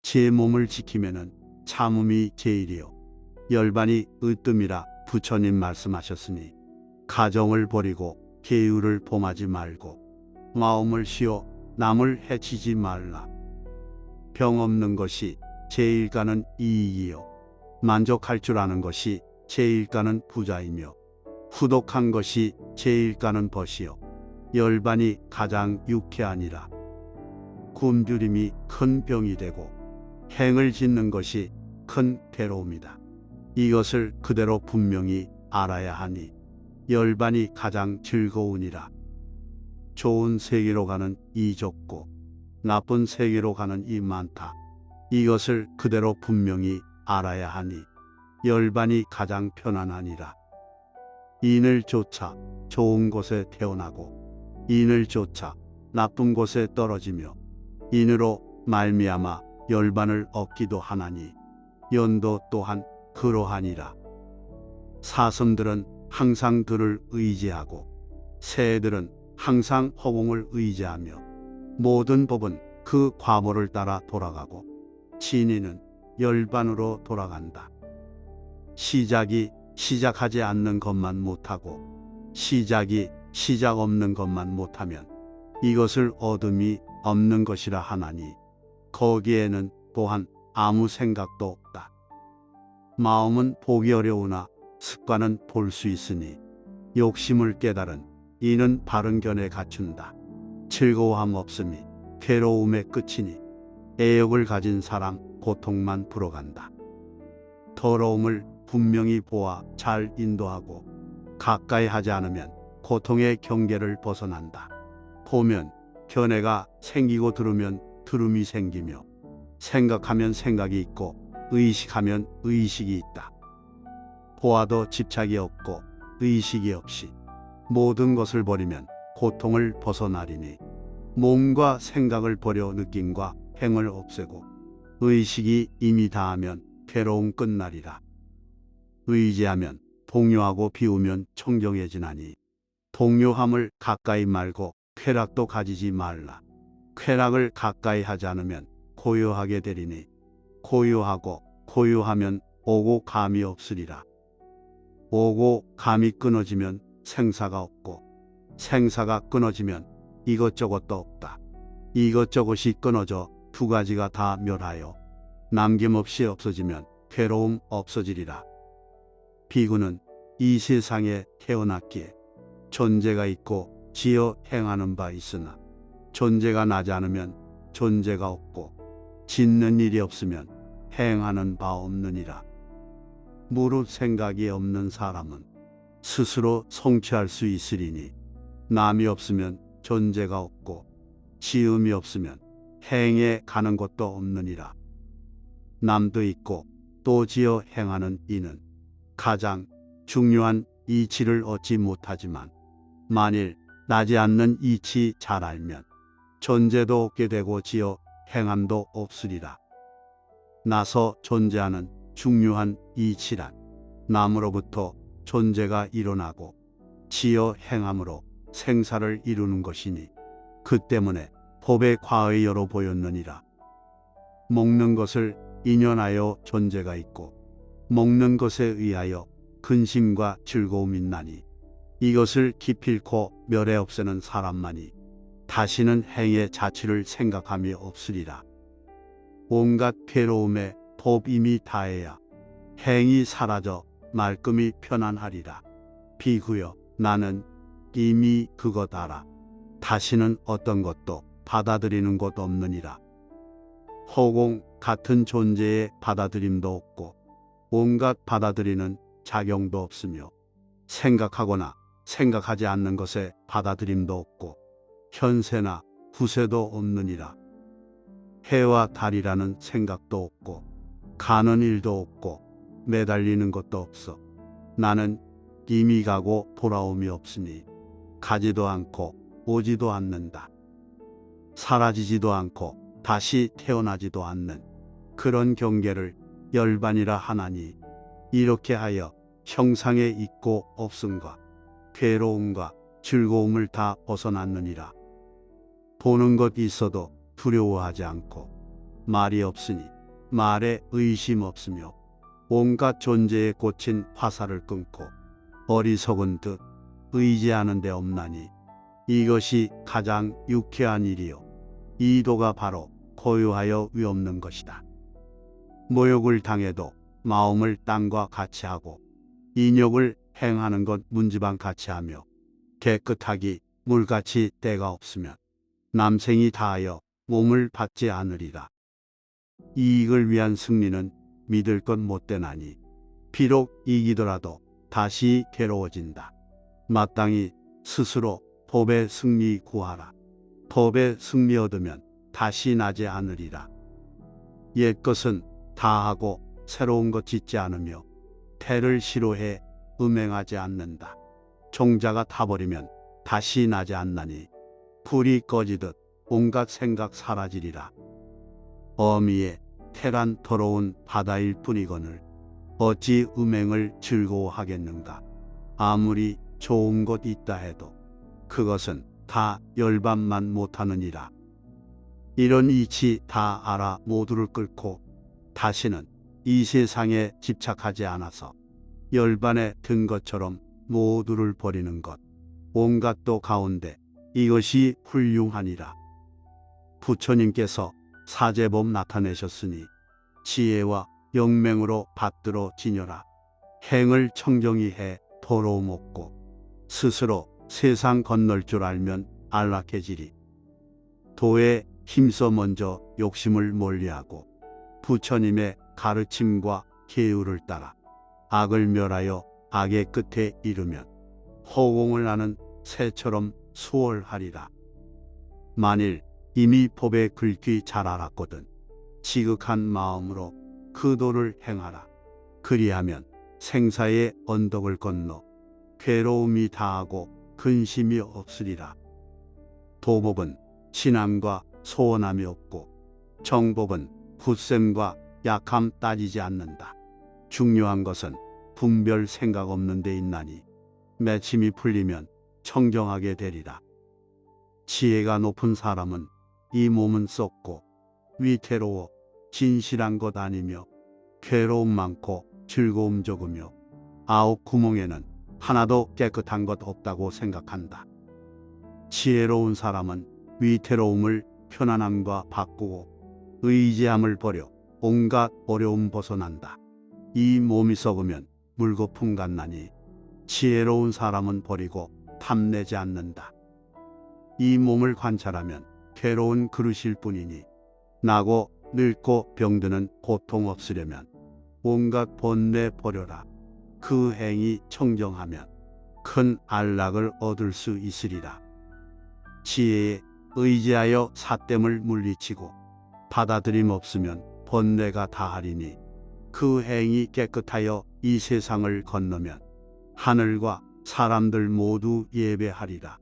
제 몸을 지키면은 참음이 제일이요 열반이 으뜸이라 부처님 말씀하셨으니 가정을 버리고 계율을 범하지 말고 마음을 쉬어 남을 해치지 말라. 병 없는 것이 제일가는 이익이요 만족할 줄 아는 것이 제일가는 부자이며 후독한 것이 제일가는 벗이요 열반이 가장 유쾌하니라. 굶주림이 큰 병이 되고 행을 짓는 것이 큰 괴로움이다. 이것을 그대로 분명히 알아야 하니 열반이 가장 즐거우니라. 좋은 세계로 가는 이 좁고 나쁜 세계로 가는 이 많다. 이것을 그대로 분명히 알아야 하니 열반이 가장 편안하니라. 인을 쫓아 좋은 곳에 태어나고 인을 쫓아 나쁜 곳에 떨어지며 인으로 말미암아 열반을 얻기도 하나니 연도 또한 그러하니라. 사슴들은 항상 들을 의지하고 새들은 항상 허공을 의지하며 모든 법은 그 과모를 따라 돌아가고 진리는 열반으로 돌아간다. 시작이 시작하지 않는 것만 못하고 시작이 시작 없는 것만 못하면 이것을 얻음이 없는 것이라 하나니 거기에는 또한 아무 생각도 없다. 마음은 보기 어려우나 습관은 볼 수 있으니 욕심을 깨달은 이는 바른 견에 갖춘다. 즐거워함 없음이 괴로움의 끝이니 애욕을 가진 사람 고통만 불어간다. 더러움을 분명히 보아 잘 인도하고 가까이 하지 않으면 고통의 경계를 벗어난다. 보면 견해가 생기고 들으면 들음이 생기며 생각하면 생각이 있고 의식하면 의식이 있다. 보아도 집착이 없고 의식이 없이 모든 것을 버리면 고통을 벗어나리니 몸과 생각을 버려 느낌과 행을 없애고 의식이 이미 다하면 괴로움 끝나리라. 의지하면 동요하고 비우면 청정해지나니 동요함을 가까이 말고 쾌락도 가지지 말라. 쾌락을 가까이 하지 않으면 고요하게 되리니 고요하고 고요하면 오고 감이 없으리라. 오고 감이 끊어지면 생사가 없고 생사가 끊어지면 이것저것도 없다. 이것저것이 끊어져 두 가지가 다 멸하여 남김없이 없어지면 괴로움 없어지리라. 비구는 이 세상에 태어났기에 존재가 있고 지어 행하는 바 있으나 존재가 나지 않으면 존재가 없고 짓는 일이 없으면 행하는 바 없느니라. 무릇 생각이 없는 사람은 스스로 성취할 수 있으리니 남이 없으면 존재가 없고 지음이 없으면 행에 가는 것도 없느니라. 남도 있고 또 지어 행하는 이는 가장 중요한 이치를 얻지 못하지만 만일 나지 않는 이치 잘 알면 존재도 없게 되고 지어 행함도 없으리라. 나서 존재하는 중요한 이치란 남으로부터 존재가 일어나고 지어 행함으로 생사를 이루는 것이니 그 때문에 법의 과의여로 보였느니라. 먹는 것을 인연하여 존재가 있고 먹는 것에 의하여 근심과 즐거움이 나니 이것을 기필코 멸해 없애는 사람만이 다시는 행의 자취를 생각함이 없으리라. 온갖 괴로움에 법 이미 다해야 행이 사라져 말끔히 편안하리라. 비구여 나는 이미 그것 알아. 다시는 어떤 것도 받아들이는 것 없느니라. 허공 같은 존재의 받아들임도 없고 온갖 받아들이는 작용도 없으며 생각하거나 생각하지 않는 것에 받아들임도 없고 현세나 후세도 없느니라. 해와 달이라는 생각도 없고 가는 일도 없고 매달리는 것도 없어. 나는 이미 가고 돌아옴이 없으니 가지도 않고 오지도 않는다. 사라지지도 않고 다시 태어나지도 않는 그런 경계를 열반이라 하나니 이렇게 하여 형상에 있고 없음과 괴로움과 즐거움을 다 벗어났느니라. 보는 것 있어도 두려워하지 않고 말이 없으니 말에 의심 없으며 온갖 존재에 꽂힌 화살을 끊고 어리석은 듯 의지하는 데 없나니 이것이 가장 유쾌한 일이요 이도가 바로 고요하여 위없는 것이다. 모욕을 당해도 마음을 땅과 같이 하고 인욕을 행하는 것 문지방 같이 하며 깨끗하기 물같이 때가 없으면 남생이 다하여 몸을 받지 않으리라. 이익을 위한 승리는 믿을 것 못되나니 비록 이기더라도 다시 괴로워진다. 마땅히 스스로 법의 승리 구하라. 법의 승리 얻으면 다시 나지 않으리라. 옛것은 다하고 새로운 것 짓지 않으며 태를 싫어해 음행하지 않는다. 종자가 타버리면 다시 나지 않나니 불이 꺼지듯 온갖 생각 사라지리라. 어미의 태란 더러운 바다일 뿐이거늘 어찌 음행을 즐거워하겠는가. 아무리 좋은 것 있다 해도 그것은 다 열반만 못하느니라. 이런 이치 다 알아 모두를 끌고 다시는 이 세상에 집착하지 않아서 열반에 든 것처럼 모두를 버리는 것. 온갖도 가운데 이것이 훌륭하니라. 부처님께서 사제법 나타내셨으니 지혜와 영맹으로 받들어 지녀라. 행을 청정히 해 더러움 없고 스스로 세상 건널 줄 알면 안락해지리. 도에 힘써 먼저 욕심을 멀리하고 부처님의 가르침과 계율을 따라 악을 멸하여 악의 끝에 이르면 허공을 나는 새처럼 수월하리라. 만일 이미 법의 글귀 잘 알았거든 지극한 마음으로 그 도를 행하라. 그리하면 생사의 언덕을 건너 괴로움이 다하고 근심이 없으리라. 도법은 신함과 소원함이 없고 정법은 굳셈과 약함 따지지 않는다. 중요한 것은 분별 생각 없는 데 있나니 맺힘이 풀리면 청정하게 되리라. 지혜가 높은 사람은 이 몸은 썩고 위태로워 진실한 것 아니며 괴로움 많고 즐거움 적으며 아홉 구멍에는 하나도 깨끗한 것 없다고 생각한다. 지혜로운 사람은 위태로움을 편안함과 바꾸고 의지함을 버려 온갖 어려움 벗어난다. 이 몸이 썩으면 물거품 같나니 지혜로운 사람은 버리고 탐내지 않는다. 이 몸을 관찰하면 괴로운 그릇일 뿐이니 나고 늙고 병드는 고통 없으려면 온갖 번뇌 버려라. 그 행이 청정하면 큰 안락을 얻을 수 있으리라. 지혜에 의지하여 사땜을 물리치고 받아들임 없으면 번뇌가 다하리니 그 행이 깨끗하여 이 세상을 건너면 하늘과 사람들 모두 예배하리라.